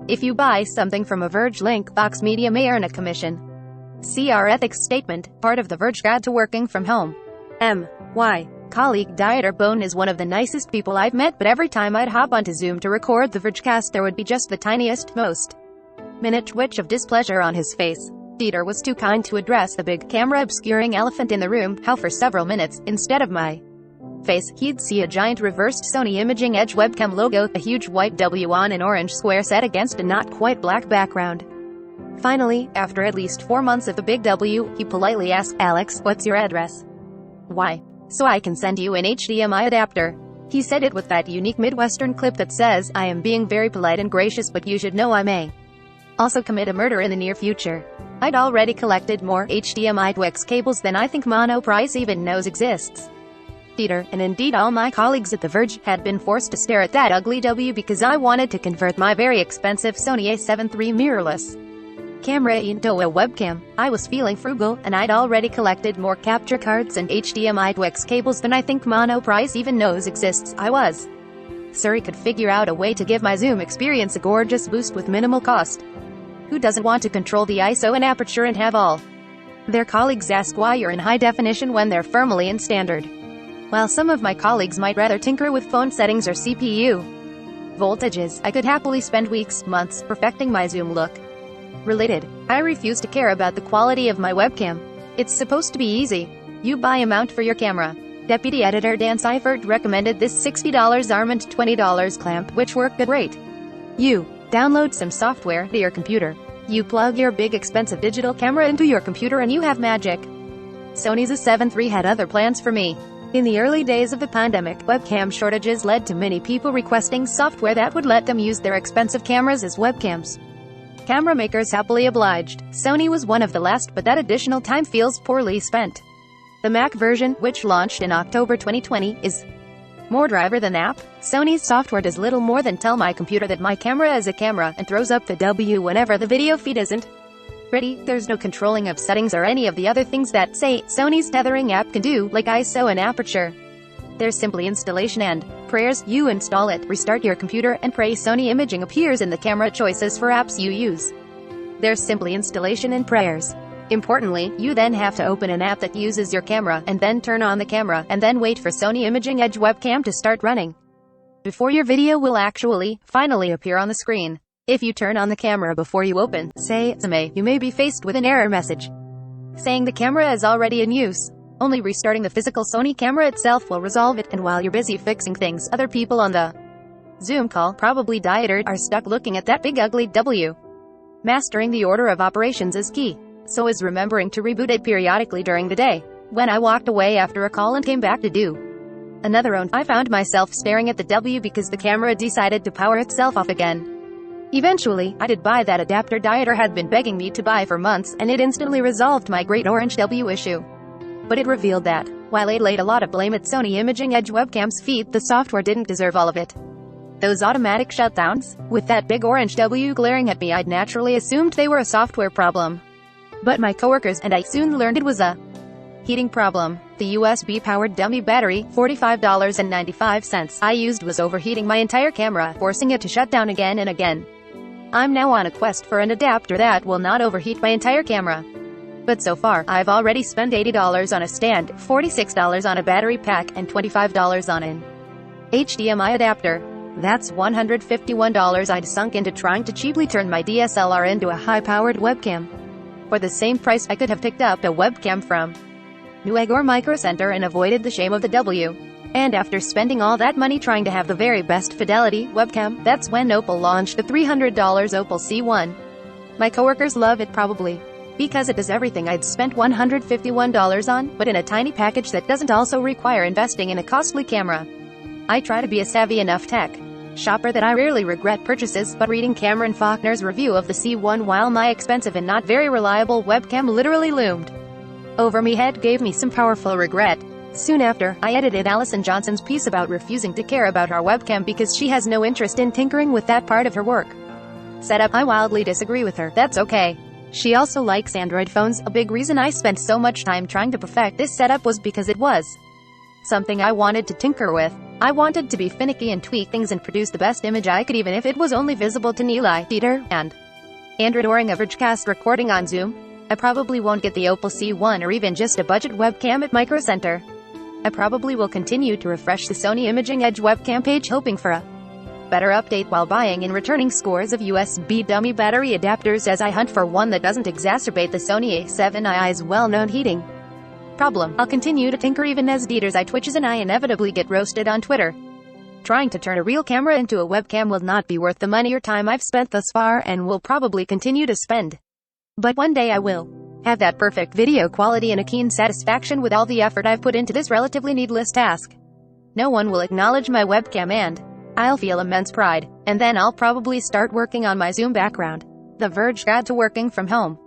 If you buy something from a Verge link, Vox Media may earn a commission. See our ethics statement, part of the Verge Guide to Working from Home. My colleague Dieter Bone is one of the nicest people I've met, but every time I'd hop onto Zoom to record the Vergecast there would be just the tiniest, most minute twitch of displeasure on his face. Dieter was too kind to address the big camera obscuring elephant in the room, how for several minutes, instead of my face, he'd see a giant reversed Sony Imaging Edge webcam logo, a huge white W on an orange square set against a not quite black background. Finally, after at least 4 months of the big W, he politely asked, "Alex, what's your address?" "Why?" "So I can send you an HDMI adapter." He said it with that unique Midwestern clip that says, "I am being very polite and gracious, but you should know I may also commit a murder in the near future." I'd already collected more HDMI DWX cables than I think Monoprice even knows exists. Dieter, and indeed all my colleagues at The Verge, had been forced to stare at that ugly W because I wanted to convert my very expensive Sony a7 III mirrorless camera into a webcam. I was feeling frugal, and I'd already collected more capture cards and HDMI DWX cables than I think Monoprice even knows exists. I was sure he could figure out a way to give my Zoom experience a gorgeous boost with minimal cost. Who doesn't want to control the ISO and aperture and have all their colleagues ask why you're in high definition when they're firmly in standard? While some of my colleagues might rather tinker with phone settings or CPU voltages, I could happily spend weeks, months, perfecting my Zoom look. Related, I refuse to care about the quality of my webcam. It's supposed to be easy. You buy a mount for your camera. Deputy Editor Dan Seifert recommended this $60 arm and $20 clamp, which work great. You download some software to your computer. You plug your big expensive digital camera into your computer and you have magic. Sony's a7 III had other plans for me. In the early days of the pandemic, webcam shortages led to many people requesting software that would let them use their expensive cameras as webcams. Camera makers happily obliged. Sony was one of the last, but that additional time feels poorly spent. The Mac version, which launched in October 2020, is more driver than app. Sony's software does little more than tell my computer that my camera is a camera, and throws up the W whenever the video feed isn't ready. There's no controlling of settings or any of the other things that, say, Sony's tethering app can do, like ISO and aperture. There's simply installation and prayers. You install it, restart your computer, and pray Sony Imaging appears in the camera choices for apps you use. There's simply installation and prayers. Importantly, you then have to open an app that uses your camera, and then turn on the camera, and then wait for Sony Imaging Edge webcam to start running before your video will finally appear on the screen. If you turn on the camera before you open, say, you may be faced with an error message saying the camera is already in use. Only restarting the physical Sony camera itself will resolve it, and while you're busy fixing things, other people on the Zoom call, probably Dieter, are stuck looking at that big ugly W. Mastering the order of operations is key. So is remembering to reboot it periodically during the day. When I walked away after a call and came back to do another one, I found myself staring at the W because the camera decided to power itself off again. Eventually, I did buy that adapter Dieter had been begging me to buy for months, and it instantly resolved my great orange W issue. But it revealed that, while it laid a lot of blame at Sony Imaging Edge webcam's feet, the software didn't deserve all of it. Those automatic shutdowns, with that big orange W glaring at me, I'd naturally assumed they were a software problem. But my coworkers and I soon learned it was a heating problem. The USB-powered dummy battery, $45.95, I used was overheating my entire camera, forcing it to shut down again and again. I'm now on a quest for an adapter that will not overheat my entire camera. But so far, I've already spent $80 on a stand, $46 on a battery pack, and $25 on an HDMI adapter. That's $151 I'd sunk into trying to cheaply turn my DSLR into a high-powered webcam. For the same price, I could have picked up a webcam from Newegg or Micro Center and avoided the shame of the W. And after spending all that money trying to have the very best fidelity webcam, that's when Opal launched the $300 Opal C1. My coworkers love it probably because it does everything I'd spent $151 on, but in a tiny package that doesn't also require investing in a costly camera. I try to be a savvy enough tech shopper that I rarely regret purchases, but reading Cameron Faulkner's review of the C1 while my expensive and not very reliable webcam literally loomed over me head gave me some powerful regret. Soon after, I edited Allison Johnson's piece about refusing to care about our webcam because she has no interest in tinkering with that part of her work setup. I wildly disagree with her. That's okay. She also likes Android phones. A big reason I spent so much time trying to perfect this setup was because it was something I wanted to tinker with. I wanted to be finicky and tweak things and produce the best image I could, even if it was only visible to Neeli, Dieter, and Andrew during a Vergecast recording on Zoom. I probably won't get the Opal C1 or even just a budget webcam at Micro Center. I probably will continue to refresh the Sony Imaging Edge webcam page, hoping for a better update while buying and returning scores of USB dummy battery adapters as I hunt for one that doesn't exacerbate the Sony A7i's well-known heating problem. I'll continue to tinker even as Dieter's eye twitches and I inevitably get roasted on Twitter. Trying to turn a real camera into a webcam will not be worth the money or time I've spent thus far and will probably continue to spend. But one day I will have that perfect video quality and a keen satisfaction with all the effort I've put into this relatively needless task. No one will acknowledge my webcam and I'll feel immense pride, and then I'll probably start working on my Zoom background. The Verge Guide to Working from Home.